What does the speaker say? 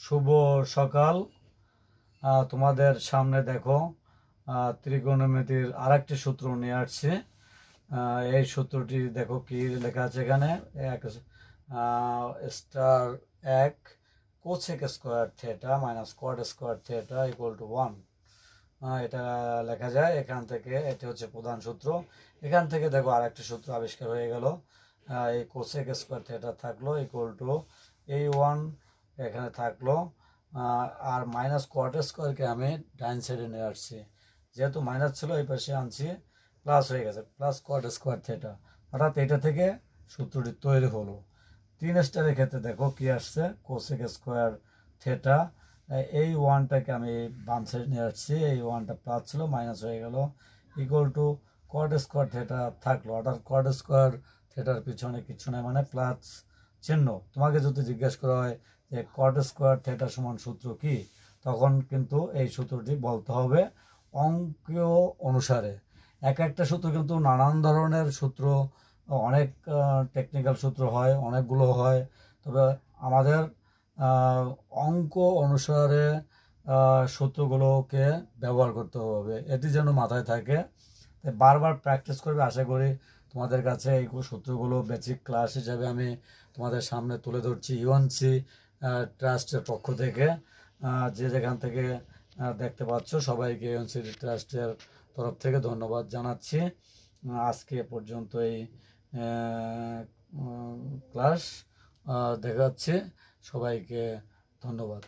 শুভ সকাল। তোমাদের সামনে দেখো ত্রিকোণমিতির আরেকটি সূত্র নিয়ে আসছি। এই সূত্রটি দেখো কি লেখা আছে এখানে, star 1 cosec square theta minus cot square theta equal to 1। এটা লেখা যায় এখান থেকে। এটা হচ্ছে প্রধান সূত্র। এখান থেকে দেখো আরেকটি সূত্র আবিষ্কার হয়ে গেল। এই কোসেক স্কোয়ার থিটা থাকলো ইকুয়াল টু A1 এখানে থাকলো, আর মাইনাস কট স্কোয়ারকে আমি ডাইন সাইডে নিয়ে আসছি। যেহেতু মাইনাস ছিল এই পাশে আনছি, প্লাস হয়ে গেছে, প্লাস কট স্কোয়ার থিটা। অর্থাৎ এটা থেকে সূত্রটি তৈরি হলো। 3 স্টারের ক্ষেত্রে দেখো কি আসছে, কোসেক স্কোয়ার থিটা। এই ওয়ানটাকে আমি বাম সাইড নিয়ে আসছি, এই ওয়ানটা প্লাস ছিল মাইনাস হয়ে গেল, equal to cot square theta থাকলো। অর্থাৎ কট স্কোয়ার থিটার পিছনে কিছু নয়, মানে প্লাস চিহ্ন। তোমাকে যদি জিজ্ঞেস করা হয় যে কট স্কোয়ার থিটা সমান সূত্র কি, তখন কিন্তু এই সূত্রটি বলতে হবে অঙ্কীয় অনুসারে। একটা সূত্র কিন্তু নানান ধরনের সূত্র, অনেক টেকনিক্যাল সূত্র হয়, অনেকগুলো হয়। তবে আমাদের অঙ্ক অনুসারে সূত্রগুলোকে ব্যবহার করতে হবে, এটি যেন মাথায় থাকে। বারবার প্র্যাকটিস করবে। আশা করি তোমাদের কাছে এই সূত্রগুলো বেসিক ক্লাস হিসাবে আমি তোমাদের সামনে তুলে ধরছি ইউএনসি ট্রাস্টের পক্ষ থেকে। যে যেখান থেকে দেখতে পাচ্ছ সবাইকে ইউএনসি ট্রাস্টের তরফ থেকে ধন্যবাদ জানাচ্ছি। আজকে পর্যন্ত এই ক্লাস দেখাচ্ছি। সবাইকে ধন্যবাদ।